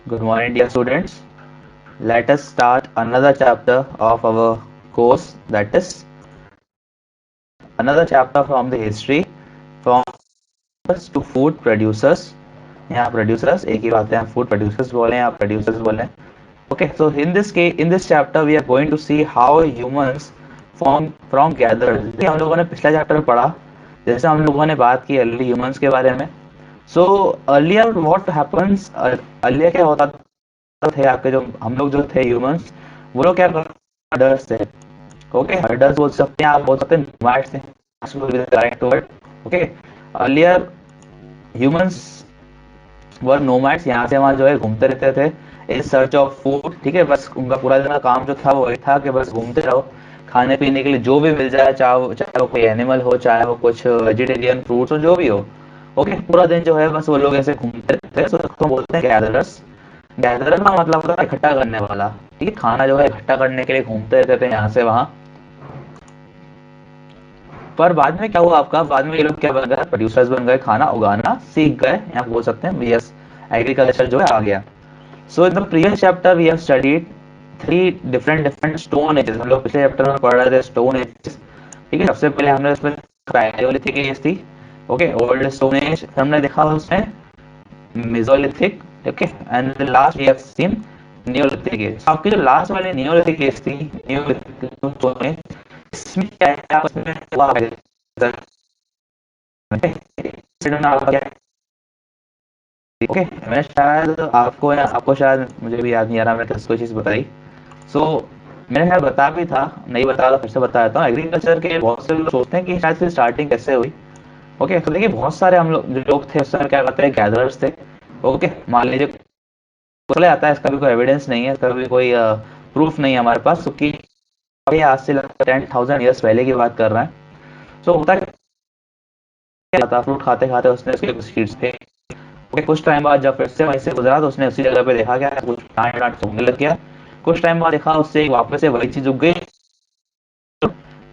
Good morning, dear students. Let us start another chapter of our course, that is another chapter from the history from to food producers. यहाँ producers एक ही बात है, हम food producers बोले हैं, आप producers बोले हैं. Okay, so in this chapter we are going to see how humans from gatherers. जैसे हम लोगों ने पिछला चैप्टर में पढ़ा, जैसे हम लोगों ने बात की अर्ली ह्यूमंस के बारे में. So earlier what happens, earlier क्या होता थे आपके जो हम लोग जो थे ह्यूमंस, वो लोग क्या हर्डर्स थे. ओके, हर्डर्स बोल सकते हैं, आप बोल सकते हैं नोमैड्स थे. Correct word. Okay, earlier humans were nomads, यहाँ से वहाँ जो है घूमते रहते थे इन सर्च ऑफ फूड. ठीक है, बस उनका पूरा दिन का काम जो था वो वही था कि बस घूमते रहो, खाने पीने के लिए जो भी मिल जाए, चाहे वो कोई एनिमल हो, चाहे वो कुछ वेजिटेरियन फ्रूट्स हो, जो भी हो. ओके, पूरा दिन जो है बस वो लोग ऐसे घूमते रहते हैं. तो बोलते हैं गैदरर्स. गैदरर का मतलब होता है इकट्ठा करने वाला. ठीक है, खाना जो है इकट्ठा करने के लिए घूमते रहते थे यहाँ से वहाँ. पर बाद में क्या हुआ आपका, बाद में ये लोग क्या बन गए, प्रोड्यूसर्स बन गए, खाना उगाना सीख गए, यहाँ बोल सकते हैं यस, एग्रीकल्चर जो है आ गया. So in the previous chapter we have studied three different stone ages. हम लोग पिछले चैप्टर में पढ़ रहे थे स्टोन एजेस. ठीक है, सबसे पहले हमने उसमें पैलियोलिथिक एज थी. ओके, ओल्ड स्टोन एज हमने देखा उसमें, mesolithic. Okay, and the last we have seen neolithic age. आपकी जो लास्ट वाली नियोलिथिक एज थी, नियोलिथिक स्टोन एज, इसमें क्या है, आप उसमें हुआ ओके. मैं शायद आपको शायद मुझे भी याद नहीं आ रहा मैंने किसको चीज़ बताई. सो मैंने शायद बता भी था, नहीं बताया, फिर से बता देता हूँ. एग्रीकल्चर के बहुत से लोग सोचते हैं कि शायद से स्टार्टिंग कैसे हुई. ओके, तो देखिए बहुत सारे हम लोग जो लोग थे उस समय क्या करते हैं, गैदरर्स थे. ओके, मान लीजिए चले आता है, इसका भी कोई एविडेंस नहीं है, इसका भी कोई प्रूफ नहीं है हमारे पास, क्योंकि अभी आज से लगभग 10,000 ईयर्स पहले की बात कर रहे हैं. सो होता क्या था, फ्रूट खाते खाते उसने उसके कुछ सीड्स थे. ओके, कुछ टाइम बाद जब फिर से वहीं से गुजरा तो उसने उसी जगह पे देखा क्या कुछ प्लांट प्लांट सूखने लग गया. कुछ टाइम बाद देखा उससे वापस से वही चीज उग गई.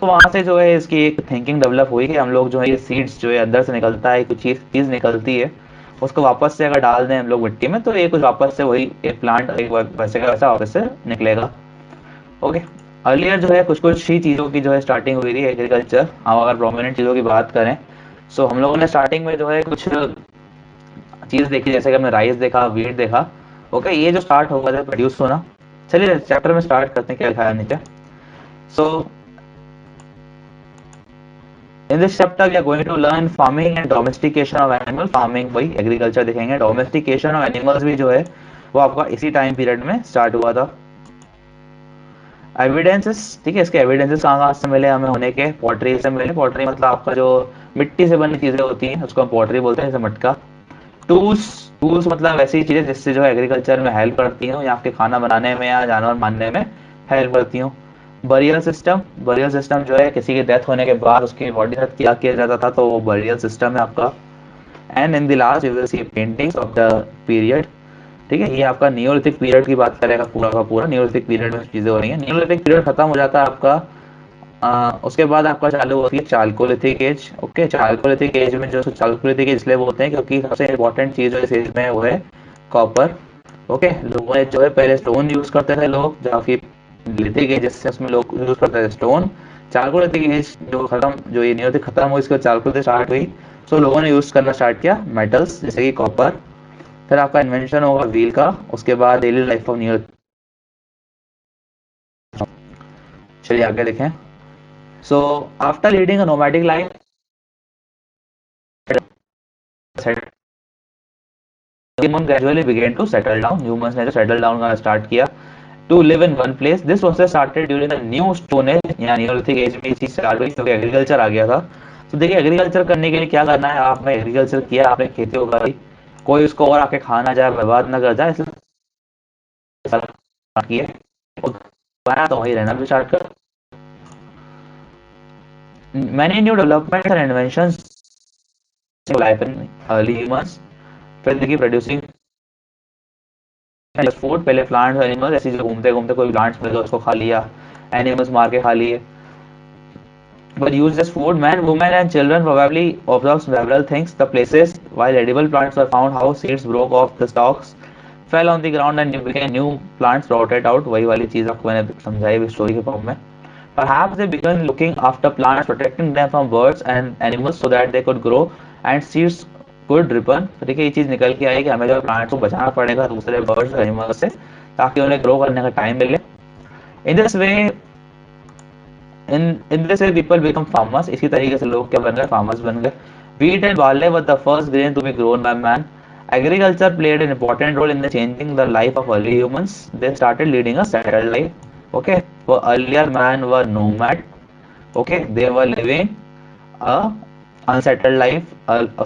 तो वहां से जो है इसकी एक थिंकिंग डेवलप हुई कि हम लोग जो है ये सीड्स जो है अंदर से निकलता है, कुछ चीज निकलती है, उसको वापस से अगर डाल दें हम लोग मिट्टी में तो ये कुछ वापस से वही एक प्लांट एक वैसे का वैसा वापस से निकलेगा. ओके, अर्लियर जो है कुछ कुछ ही चीज़ों की जो है स्टार्टिंग हुई थी एग्रीकल्चर. हम अगर प्रोमिनेंट चीज़ों की बात करें, सो हम लोगों ने स्टार्टिंग में जो है कुछ चीज़ देखी, जैसे कि हमने राइस देखा, वीट देखा. ओके, ये जो स्टार्ट होगा था प्रोड्यूस होना. चलिए चैप्टर में स्टार्ट करते हैं, क्या लिखा है नीचे. So in this chapter we are going to learn farming and domestication of animal. Farming वही एग्रीकल्चर देखेंगे, डोमेस्टिकेशन ऑफ एनिमल्स भी जो है वो आपका इसी टाइम पीरियड में स्टार्ट हुआ था. एविडेंसेस, ठीक है, इसके एविडेंसेस कहाँ से मिले हमें होने के, पॉटरी से मिले. पॉटरी मतलब आपका जो मिट्टी से बनी चीजें होती हैं उसको हम पॉटरी बोलते हैं, जैसे मटका. टूल्स, टूल्स मतलब ऐसी चीजें जिससे जो है एग्रीकल्चर में हेल्प करती हो, या आपके खाना बनाने में या जानवर मारने में हेल्प करती हो. बरियल सिस्टम, बरियल सिस्टम जो है किसी की डेथ होने के बाद उसकी बॉडी का क्या किया जाता था, तो वो बरियल सिस्टम है आपका. And in the last you will see paintings of the period. ठीक है, ये आपका नियोलिथिक पीरियड की बात करेगा, पूरा का पूरा नियोलिथिक पीरियड में चीजें हो रही हैं. नियोलिथिक पीरियड खत्म हो जाता है आपका, उसके बाद आपका चालू होती है Chalcolithic as. Okay, Chalcolithic as में जो चालकोलिथिक एज इसलिए बोलते हैं क्योंकि सबसे इंपॉर्टेंट चीज जो इस एज में वो है कॉपर. ओके, लोगों ने जो है पहले स्टोन यूज करते थे लोग, जबकि लिथिक एज से उसमें लोग यूज करते थे स्टोन. चालकोलिथिक एज जो ये नियोलिथिक खत्म हुई, इसको चालकोलिथिक स्टार्ट हुई. सो लोगों ने यूज करना स्टार्ट किया मेटल्स जैसे कि कॉपर. फिर आपका इन्वेंशन होगा व्हील का, उसके बाद डेली लाइफ ऑफ न्यूटन. चलिए आगे देखें. So after leading a nomadic life, human gradually began to settle down. Humans ने जो सेटल डाउन करना स्टार्ट किया to live in one place. This process started during the new stone age, या neolithic age में चीज start हुई क्योंकि agriculture आ गया था. तो देखिए एग्रीकल्चर करने के लिए क्या करना है, आपने एग्रीकल्चर किया, आपने खेती उगाई, कोई उसको और आके खाना जाए, बर्बाद ना कर जाए, इसलिए किए उगाया तो वही रहना भी स्टार्ट कर. Many new developments and inventions life in early humans. फिर देखिए प्रोड्यूसिंग फूड, पहले प्लांट्स एनिमल्स ऐसी जो घूमते घूमते कोई प्लांट्स मिल गया उसको खा लिया, एनिमल्स मार के खा लिए. But used as food, men, women and children probably observed several things. The places while edible plants were found, how seeds broke off the stalks, fell on the ground and became new plants sprouted out. वही वाली चीज आपको मैंने समझाई भी story के form में. Perhaps they began looking after plants, protecting them from birds and animals so that they could grow and seeds could ripen. तो देखिए ये चीज निकल के आई कि हमें जो प्लांट्स को बचाना पड़ेगा दूसरे बर्ड्स और एनिमल्स से ताकि उन्हें ग्रो करने का टाइम मिले. In this way in this way people become farmers. इसी तरीके से लोग क्या बन गए, फार्मर्स बन गए. Wheat and barley were the first grain to be grown by man. Agriculture played an important role in the changing the life of early humans. They started leading a settled life. Okay, for earlier man were nomad. Okay, they were living a unsettled life.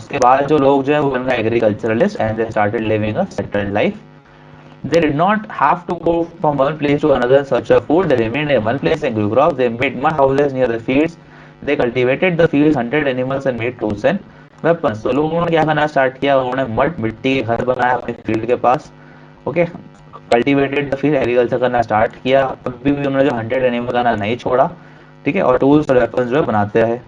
उसके बाद जो लोग जो है वो बन गए agriculturalist and they started living a settled life. They did not have to go from one place to another in search of food. They remained in one place and grew crops. They made mud houses near the fields. They cultivated the fields, hunted animals and made tools and weapons. तो लोगों ने क्या करना start किया, उन्होंने mud मिट्टी के घर बनाया अपने फील्ड के पास. Okay, cultivated the field, agriculture करना स्टार्ट किया. अभी भी उन्होंने जो हंटेड एनिमल करना नहीं छोड़ा. ठीक है, और टूल्स और वेपन्स जो बनाते हैं.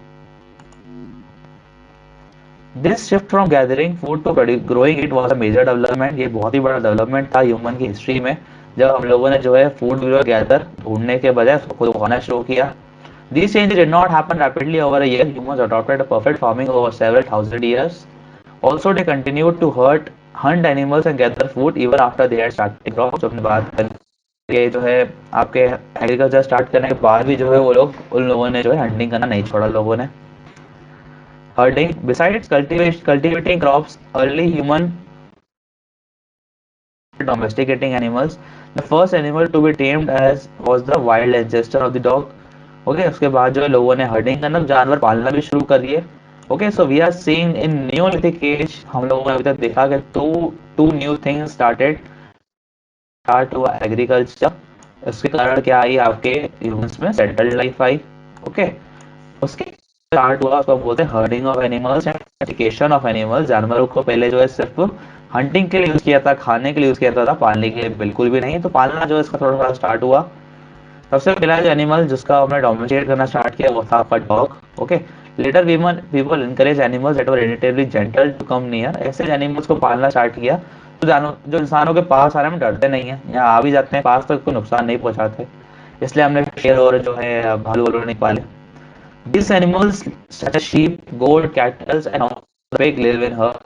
This shift from gathering food to growing it was a major development. ये बहुत ही बड़ा डेवलपमेंट था ह्यूमन की हिस्ट्री में, जब हम लोगों ने जो है फूड गैदर ढूंढने के बजाय उसको खुद उगाना शुरू किया. These changes did not happen rapidly over a year. Humans adopted a perfect farming over several thousand years. Also, they continued to hunt animals and gather food even after they had started crops. अपनी बात करके जो है आपके agriculture start करने के बाद भी जो है वो लोग उन लोगों ने जो है हंटिंग करना नहीं छोड़ा लोगों ने. Herding, besides cultivating crops, early human domesticating animals. The first animal to be tamed as was the wild ancestor of the dog. Okay, उसके बाद जो है लोगों ने हर्डिंग करना, जानवर पालना भी शुरू कर दिए. Okay, so we are seeing in neolithic age, हम लोगों ने अभी तक देखा कि टू न्यू थिंग्स स्टार्ट हुआ एग्रीकल्चर. उसके कारण क्या आई, आपके ह्यूमंस में सेटल्ड लाइफ आई. ओके, उसके स्टार्ट हुआ उसको बोलते हैं herding of animals and domestication of animals. जानवरों को पहले जो है सिर्फ हंटिंग के लिए यूज किया था, खाने के लिए यूज किया था, पालने के लिए बिल्कुल भी नहीं. तो पालना जो है इसका थोड़ा थोड़ा स्टार्ट हुआ. सबसे पहला जो एनिमल जिसका हमने डोमिनेट करना स्टार्ट किया वो था आपका dog. Okay, later people encourage animals that were relatively gentle to come near. ऐसे एनिमल्स को पालना स्टार्ट किया तो जो इंसानों के पास आने में डरते नहीं है, यहाँ आ भी जाते हैं पास तो कोई नुकसान नहीं पहुंचाते. इसलिए हमने शेर और जो है भालू वालू नहीं पाले. These animals such as sheep, goat, cattle and pig live in herds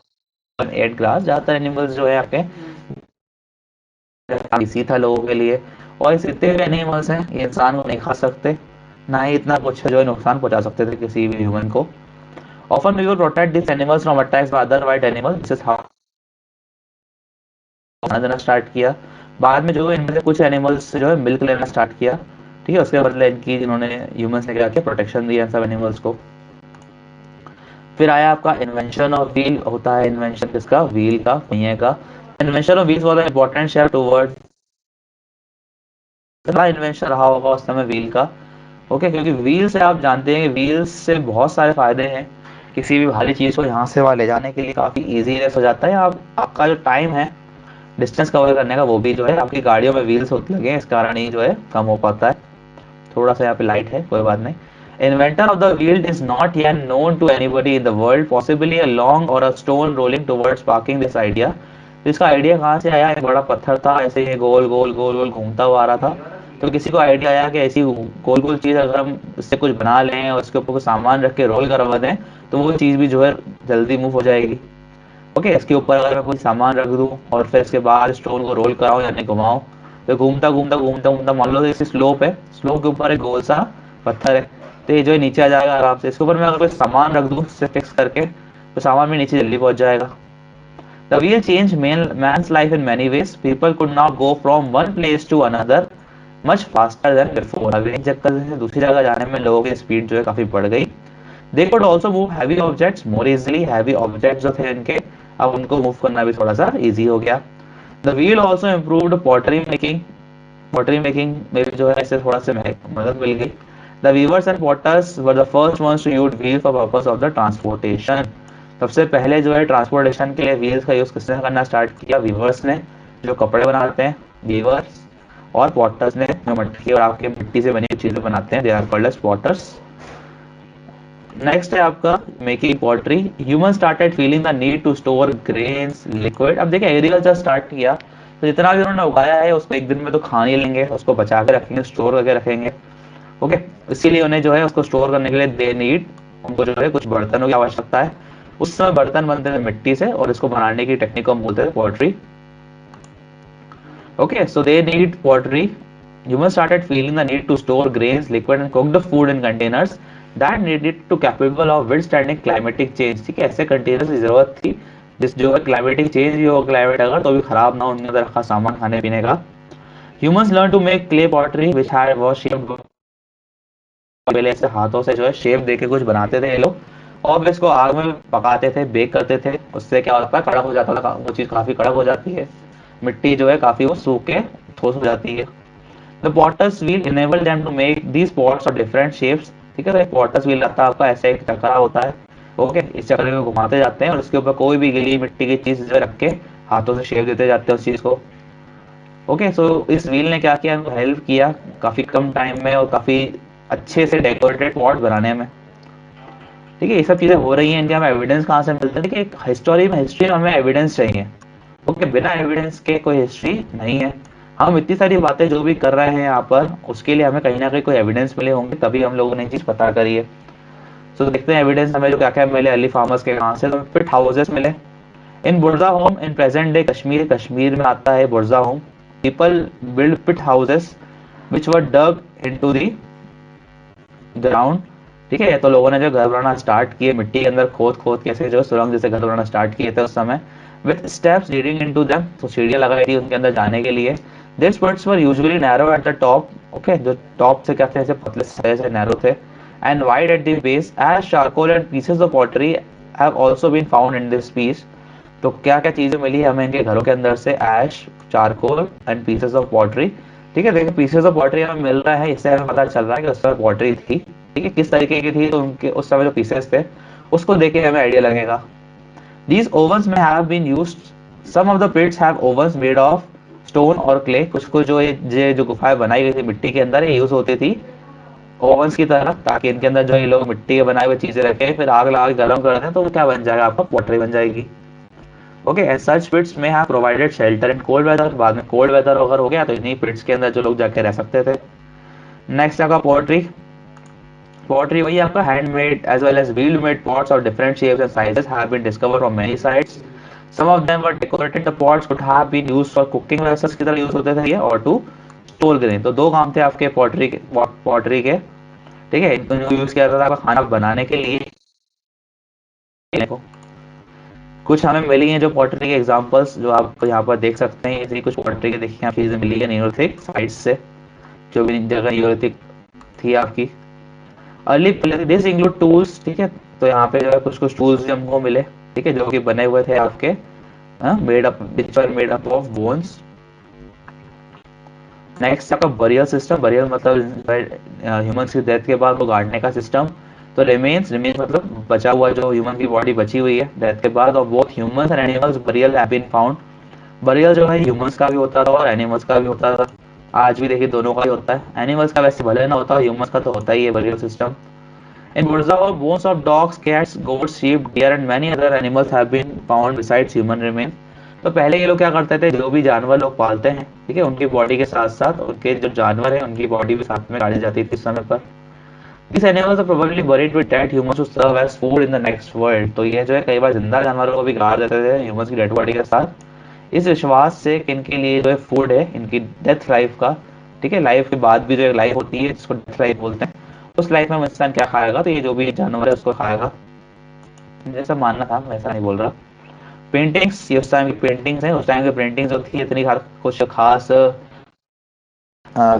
and eat grass. ज्यादातर एनिमल्स जो है आपके इसी था लोगों के लिए, और इस जितने भी एनिमल्स हैं ये इंसान को नहीं खा सकते, ना ही इतना कुछ जो है नुकसान पहुंचा सकते थे किसी भी ह्यूमन को. Often we will protect these animals from attacks by other wild animals. This is how खाना देना स्टार्ट किया. बाद में जो है इनमें से कुछ एनिमल्स जो है मिल्क लेना स्टार्ट किया. ठीक है, उसके बदले इनकी इन्होंने ह्यूमंस ने क्या किया, प्रोटेक्शन दिया सब एनिमल्स को. फिर आया आपका इन्वेंशन ऑफ व्हील. होता है इन्वेंशन किसका, व्हील का, पहिए का. Invention of wheels was an important step toward invention रहा होगा उस समय व्हील का. ओके, क्योंकि व्हील से आप जानते हैं कि व्हील्स से बहुत सारे फायदे हैं. किसी भी भारी चीज को यहाँ से वहां ले जाने के लिए काफी इजीनेस हो जाता है. आपका जो टाइम है डिस्टेंस कवर करने का वो भी जो है आपकी गाड़ियों में व्हील्स लगे हैं, इस कारण ही जो है कम हो पाता है. थोड़ा सा यहाँ पे लाइट है, कोई बात नहीं. Inventor of the wheel is not yet known to anybody in the world. Possibly a long or a stone rolling towards sparking this idea. तो इसका आइडिया कहाँ से आया, एक बड़ा पत्थर था ऐसे ही गोल गोल गोल गोल घूमता हुआ आ रहा था. तो किसी को आइडिया आया कि ऐसी गोल गोल चीज अगर हम इससे कुछ बना लें और उसके ऊपर कुछ सामान रख के रोल करवा दें तो वो चीज भी जो है जल्दी मूव हो जाएगी. ओके, इसके ऊपर अगर मैं कोई सामान रख दूं और फिर इसके बाद स्टोन को रोल कराऊं यानी घुमाऊं तो घूमता घूमता घूमता घूमता मान लो जैसे स्लोप है, स्लोप के ऊपर एक गोल सा पत्थर है तो ये जो है नीचे आ जाएगा आराम से. इसके ऊपर मैं अगर कोई सामान रख दूं इससे फिक्स करके तो सामान भी नीचे जल्दी पहुंच जाएगा. The wheel changed man's life in many ways. People could now go from one place to another much faster than before. अब एक जगह से दूसरी जगह जाने में लोगों की स्पीड जो है काफी बढ़ गई. They could also move heavy objects more easily. Heavy objects जो थे इनके अब उनको मूव करना भी थोड़ा सा इजी हो गया. The wheel also improved pottery making. Pottery making में भी जो है इससे थोड़ा सा मदद मिल गई. The weavers and potters were the first ones to use wheels for purpose of the transportation. सबसे पहले जो है ट्रांसपोर्टेशन के लिए व्हील्स का यूज किसने करना स्टार्ट किया, वीवर्स ने, जो कपड़े बनाते हैं वीवर्स, और पॉटर्स ने जो मट्टी और आपके मिट्टी से बनी चीजें बनाते हैं, they are called as potters. Next है आपका making pottery. Human started feeling the need to store grains liquid. अब देखिए एग्रीकल्चर स्टार्ट किया तो जितना भी उन्होंने उगाया है उसको एक दिन में तो खा नहीं लेंगे, उसको बचा के रखेंगे, स्टोर करके रखेंगे। ओके, इसीलिए उन्हें जो है उसको स्टोर करने के लिए दे नीड, उनको जो है कुछ बर्तनों की आवश्यकता है। उस समय बर्तन बनते थे मिट्टी से, और इसको बनाने की टेक्निक को हम बोलते थे pottery. Okay, so they need pottery. Humans started feeling the need to store grains, liquid and cooked food in containers that needed to capable of withstanding climatic change। ठीक है, ऐसे कंटेनर्स की जरूरत थी जिस जो है क्लाइमेटिक चेंज भी हो, क्लाइमेट अगर तो भी खराब ना हो, उनके अंदर रखा सामान खाने पीने का। Humans learned to make clay pottery which had was shaped, पहले ऐसे हाथों से जो है शेप देके कुछ बनाते थे ये लोग, और फिर इसको आग में पकाते थे, बेक करते थे। उससे क्या होता है, कड़क हो जाता था, वो चीज़ काफ़ी कड़क हो जाती है, मिट्टी जो है काफ़ी वो सूख के ठोस हो जाती है। The potter's wheel enable them to make these pots of different shapes. ठीक है, तो एक पॉटर्स व्हील आता है आपका, ऐसे एक चक्रा होता है। ओके, इस चक्रे में घुमाते जाते हैं और उसके ऊपर कोई भी गीली मिट्टी की चीज़ जो रख के हाथों से शेप देते जाते हैं उस चीज़ को। ओके, सो इस व्हील ने क्या किया, हमको हेल्प किया काफ़ी कम टाइम में और काफ़ी अच्छे से डेकोरेटेड पॉट बनाने में। ठीक है, ये सब चीज़ें हो रही हैं, इंडिया में एविडेंस कहाँ से मिलता है? देखिए, हिस्ट्री में हमें एविडेंस चाहिए। ओके, बिना एविडेंस के कोई हिस्ट्री नहीं है। हम इतनी सारी बातें जो भी कर रहे हैं यहाँ पर, उसके लिए हमें कहीं ना कहीं कोई एविडेंस मिले होंगे, तभी हम लोगों ने ये चीज़ पता करी है। तो देखते हैं एविडेंस हमें जो क्या क्या मिले अर्ली फार्मर्स के, कहाँ से। तो पिट हाउसेस मिले in Burzahom in present day Kashmir. Kashmir में आता है Burzahom. People build pit houses which were dug into the ground. ठीक है, तो लोगों ने जो घर बनाना स्टार्ट किए, मिट्टी के अंदर खोद खोद के ऐसे जो सुरंग जैसे घर बनाना स्टार्ट किए थे उस समय, with steps leading into them, तो सीढ़ियां लगाई थी उनके अंदर जाने के लिए। This birds were usually narrow at the top. Okay, जो टॉप से क्या थे, ऐसे पतले से नैरो थे, and wide at the base, as charcoal and pieces of pottery have also been found in this piece. तो क्या क्या चीजें मिली हमें इनके घरों के अंदर से, ash, charcoal and pieces of pottery. ठीक है, देखिए पीसेस ऑफ पॉटरी हमें मिल रहा है, इससे हमें पता चल रहा है कि उस समय पॉटरी थी। ठीक है, किस तरीके की थी, तो उनके उस समय जो पीसेस थे उसको देख के हमें आइडिया लगेगा। These ovens may have been used, some of the pits have ovens made of stone और क्ले। कुछ कुछ ये जो गुफाएं बनाई गई थी मिट्टी के अंदर, ये यूज होती थी ओवंस की तरह, ताकि इनके अंदर जो ये लोग मिट्टी के बनाए हुए चीजें रखें, फिर आग लगा के गर्म कर दें, तो क्या बन जाएगा, आपका पॉटरी बन जाएगी। ओके, एज सच पिट्स में have provided shelter in cold weather. बाद में कोल्ड वेदर अगर हो गया तो इन्हीं पिट्स के अंदर जो लोग जाके रह सकते थे। नेक्स्ट आपका पोट्री। Pottery वही आपका handmade as well as wheel made pots of different shapes and sizes have been discovered from many sites. Some of them were decorated. The pots could have been used for cooking vessels की तरह use होते थे ये, और to store grain. तो दो काम थे आपके पॉटरी के। ठीक है, इनको यूज किया जाता था आपका खाना बनाने के लिए। कुछ हमें मिली हैं जो पॉटरी के एग्जांपल्स, जो आप यहाँ पर देख सकते हैं, ऐसी कुछ पॉटरी के देखिए आप चीजें मिली है नियोलिथिक साइट से, जो भी जगह नियोलिथिक थी आपकी। Early this include tools. ठीक है, तो यहाँ पे जो है कुछ कुछ टूल्स भी हमको मिले, ठीक है, जो कि बने हुए थे आपके made up, which were made up of bones. Next आपका बरियल सिस्टम। बरियल मतलब ह्यूमंस की डेथ के बाद वो गाड़ने का सिस्टम। तो रिमेन्स, रिमेन्स मतलब बचा हुआ, जो ह्यूमन की बॉडी बची हुई है डेथ के बाद, और both humans and animals burial have been found. Burial जो है ह्यूमंस का भी होता था और एनिमल्स का भी होता था। आज भी देखिए दोनों का ही होता है। एनिमल्स का वैसे भले ना होता, ह्यूमंस का तो होता ही है burial system. In Burzao, bones of dogs, cats, goats, sheep, deer and many other animals have been found besides human remains। तो पहले ये लोग क्या करते थे, जो भी जानवर लोग पालते हैं, ठीक है, उनकी बॉडी के साथ साथ उनके जो जानवर हैं उनकी बॉडी भी साथ में गाड़ी जाती थी इस समय पर। These animals are probably buried with dead humans to serve as food in the next world। तो ये जो है कई बार जिंदा जानवरों को भी गाड़ देते थे ह्यूमंस की डेड बॉडी के साथ, इस विश्वास से कि इनके लिए जो है फूड है इनकी डेथ लाइफ का। ठीक है, लाइफ के बाद भी जो एक लाइफ होती है जिसको डेथ लाइफ बोलते हैं, उस लाइफ में इंसान क्या खाएगा, तो ये जो भी जानवर है उसको खाएगा, जैसा मानना था, मैं ऐसा नहीं बोल रहा। पेंटिंग्स, ये उस टाइम की पेंटिंग्स हैं। उस टाइम की पेंटिंग्स जो थी इतनी कुछ खास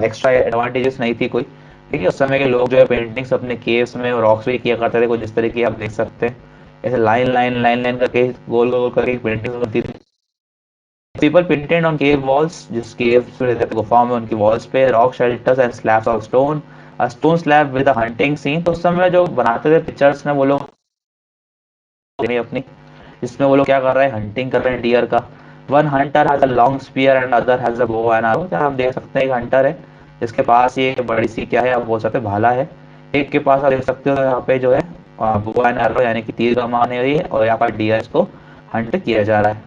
एक्स्ट्रा एडवांटेजेस नहीं थी कोई। ठीक है, उस समय के लोग जो है पेंटिंग्स अपने केव्स में और रॉक्स में किया करते थे, कुछ इस तरह की आप देख सकते हैं, ऐसे लाइन लाइन लाइन लाइन करके गोल गोल करके पेंटिंग्स बनती थी। People painted on cave walls, जिस केव में रहते थे गुफाओं में, उनकी वॉल्स पे rock shelters and slabs of stone, a stone slab with a hunting scene. तो उस समय जो बनाते थे पिक्चर्स में वो लोग अपनी, जिसमें वो लोग क्या कर रहे हैं, हंटिंग कर रहे हैं डियर का। One hunter has a long spear and other has a bow and आरो। आप देख सकते हैं एक हंटर है जिसके पास ये बड़ी सी क्या है, आप बोल सकते हैं भाला है। एक के पास आप देख सकते हो यहाँ पे जो है बो एंड आरो यानी कि तीर कमान है ये, और यहाँ पर डियर को हंट किया जा रहा है।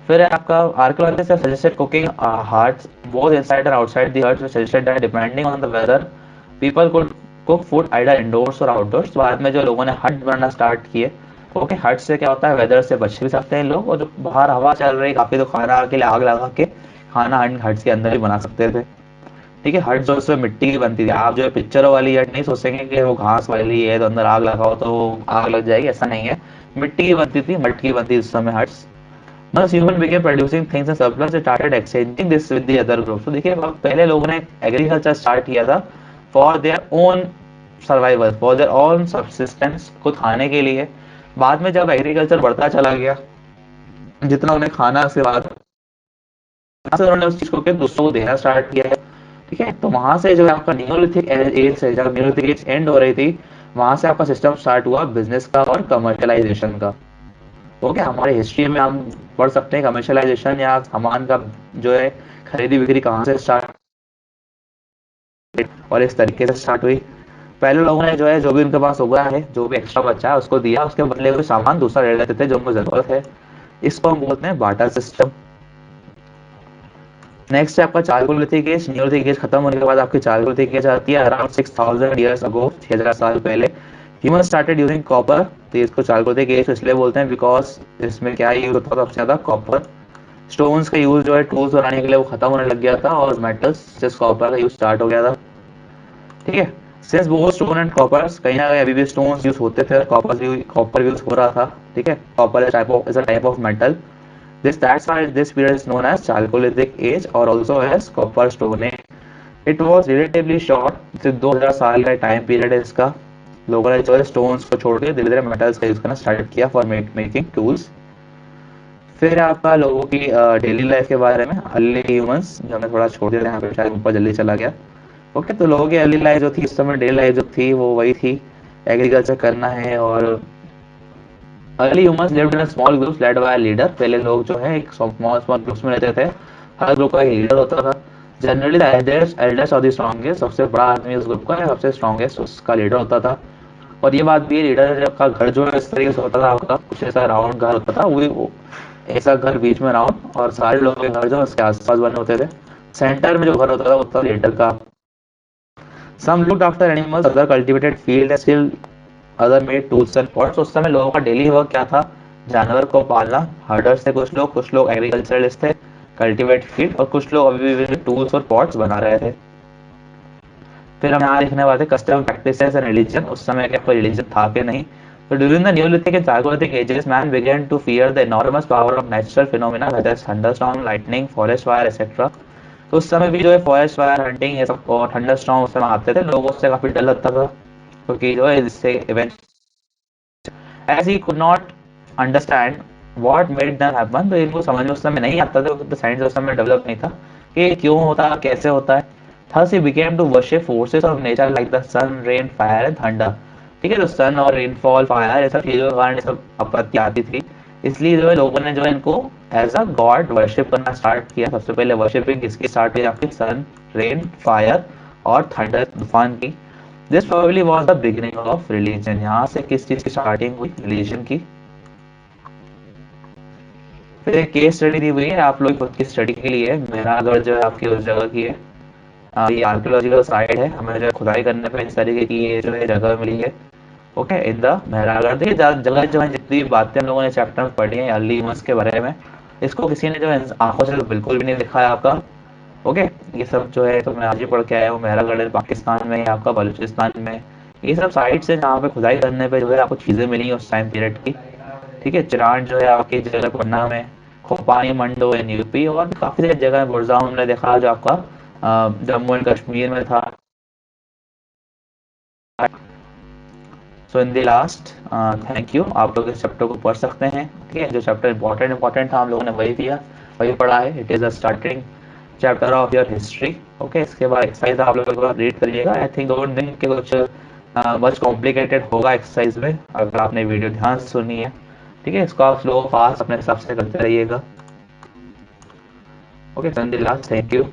फिर आपका archaeologists have suggested cooking huts both inside and outside the huts, which suggested that depending on the weather, people could cook food either indoors or outdoors. बाद में जो लोगों ने हट बनाना स्टार्ट किए, ओके, हट से क्या होता है, वेदर से बच भी सकते हैं लोग, और जो बाहर हवा चल रही काफी, तो खाना के लिए आग लगा के खाना हट के अंदर ही बना सकते थे। ठीक है, हट जो उसमें मिट्टी की बनती थी, आप जो है पिक्चरों वाली हट नहीं सोचेंगे कि वो घास वाली है तो अंदर आग लगाओ तो आग लग जाएगी, ऐसा नहीं है। मिट्टी की बनती थी, मट की बनती थी उस समय huts. Once human began producing things in surplus, they started exchanging this with the other groups. तो देखिए, पहले लोगों ने एग्रीकल्चर स्टार्ट किया था for their own survival, for their own subsistence, खुद खाने के लिए। बाद में जब एग्रीकल्चर बढ़ता चला गया, जितना उन्हें खाना, उसके बाद से उन्होंने उस चीज को क्या दूसरों को देना स्टार्ट किया है। ठीक है, तो वहां से जो है आपका नियोलिथिक एज से, जब नियोलिथिक एज एंड हो रही थी, वहां से आपका सिस्टम स्टार्ट हुआ बिजनेस का और कमर्शलाइजेशन का। ओके, हमारे हिस्ट्री में हम पढ़ सकते हैं कमर्शलाइजेशन या सामान का जो है खरीदी बिक्री कहाँ से स्टार्ट और इस तरीके से स्टार्ट हुई। पहले लोगों ने जो है जो भी उनके पास उगा है, जो भी एक्स्ट्रा बचा है उसको दिया, उसके बदले कोई सामान दूसरा ले लेते थे जो उनको जरूरत है। इसको हम बोलते हैं बाटर सिस्टम। नेक्स्ट है आपका चारकोलिथिक एज। नियोलिथिक एज खत्म होने के बाद आपकी चारकोलिथिक एज आती है अराउंड 6000 ईयर्स अगो, 6000 साल पहले। Human started using copper. तो इसको चारकोलिथिक एज इसलिए बोलते हैं बिकॉज इसमें क्या यूज होता था सबसे ज्यादा, कॉपर। स्टोन्स का यूज जो है टूल्स बनाने के लिए वो खत्म होने लग गया था, और मेटल्स जैसे कॉपर का यूज स्टार्ट हो गया था। ठीक है, since both stone and copper, कहीं ना कहीं अभी भी स्टोन्स यूज होते थे और कॉपर यूज हो रहा था। ठीक है, copper is a type of metal. That's why this period is known as Chalcolithic Age or also as Copper Stone Age. It was relatively short, सिर्फ 2000 साल का टाइम पीरियड है इसका। लोगों ने जो है स्टोन्स को छोड़ के धीरे धीरे मेटल्स का यूज करना स्टार्ट किया फॉर मेकिंग टूल्स। फिर आपका लोगों की डेली लाइफ के बारे में, अर्ली ह्यूमंस, जो हमें थोड़ा छोड़ दिया यहाँ पे, शायद ऊपर जल्दी चला गया। ओके, तो लोगों की अर्ली लाइफ जो थी, इस समय डेली लाइफ जो थी वो वही थी, एग्रीकल्चर करना है। और early humans lived in small groups led by leader. पहले लोग जो है एक स्मॉल स्मॉल ग्रुप्स में रहते थे, हर ग्रुप का एक लीडर होता था। जनरली द एल्डेस्ट और द स्ट्रॉन्गेस्ट, सबसे बड़ा आदमी उस ग्रुप का है, सबसे स्ट्रॉन्गेस्ट उसका लीडर होता था। और ये बात भी, लीडर का घर जो है इस तरीके से होता था, आपका कुछ ऐसा राउंड घर होता था, वो ऐसा घर बीच में राउंड, और सारे लोगों के घर जो उसके आसपास बने होते थे। सेंटर में जो घर होता था वो था लीडर का। Some looked after animals, other cultivated field, still other made tools and pots. उस समय लोगों का डेली वर्क क्या था, जानवर को पालना। हर्डर्स थे कुछ लोग एग्रीकल्चरलिस्ट थे, कल्टीवेट फील्ड, और कुछ लोग अभी भी टूल्स और पॉट्स बना रहे थे। फिर हम यहाँ लिखने वाले थे कस्टम प्रैक्टिसेस एंड रिलीजन। उस समय क्या कोई रिलीजन था कि नहीं। तो during the neolithic and chalcolithic ages, man began to fear the enormous power of natural phenomena such as thunderstorm, lightning, forest fire etcetera. तो उस समय भी जो है फॉरेस्ट फायर, हंटिंग, ये सब और थंडरस्टॉर्म उस समय आते थे, लोगों से काफी डर लगता था, क्योंकि जो है इससे event as he could not understand what made them happen। तो इनको समझ में उस समय नहीं आता था, तो साइंस उस समय डेवलप नहीं था कि क्यों होता है, कैसे होता है। Thus he began to worship forces of nature like the sun, rain, fire and thunder। ठीक है, तो सन और रेनफॉल, फायर, ये सब चीजों के कारण ये सब आपत्ति आती थी। इसलिए जो है लोगों ने जो है इनको एज अ गॉड वर्शिप करना स्टार्ट किया। सबसे पहले वर्शिपिंग किसकी स्टार्ट हुई, आपकी सन, रेन, फायर और थंडर, तूफान की। This probably was the beginning of religion. यहाँ से किस चीज की स्टार्टिंग हुई, रिलीजन की। फिर एक केस स्टडी दी हुई है आप लोग खुद की स्टडी के लिए। मेहरागढ़ जो है आपकी उस जगह की है। ये आर्कियोलॉजिकल साइट है, हमें जो है खुदाई करने पे इस तरीके की ये जो है जगह मिली है। Okay, in the Mehrgarh. देखिए जगह जो है, जितनी बातें हम लोगों ने चैप्टर में पढ़ी है अर्ली ह्यूमंस के बारे में, इसको किसी ने जो है आंखों से तो बिल्कुल भी नहीं लिखा है आपका। ओके, ये सब जो है तो मैं आज ही पढ़ के आया हूँ। मेहरागढ़ पाकिस्तान में है, आपका बलूचिस्तान में। ये सब साइट्स है जहाँ पे खुदाई करने पे जो है आपको चीज़ें मिली हैं उस टाइम पीरियड की। ठीक है, चिरांड जो है आपकी जगह पन्ना में, खोपानी मंडो इन यूपी, और भी काफ़ी सारी जगह है। बुरजाम हमने देखा जो आपका जम्मू एंड कश्मीर में था। So in the last, thank you. आप लोग इस चैप्टर को पढ़ सकते हैं। ठीक है, जो चैप्टर इंपॉर्टेंट था हम लोगों ने वही किया, वही पढ़ा है। It is a starting chapter of your history. Okay, इसके बाद एक्सरसाइज आप लोग रीड करिएगा। आई थिंक डोंट थिंक कि कुछ मच कॉम्प्लिकेटेड होगा एक्सरसाइज में, अगर आपने वीडियो ध्यान से सुनी है। ठीक है, इसको आप स्लो फास्ट अपने हिसाब से करते रहिएगा। Okay, in the last, thank you.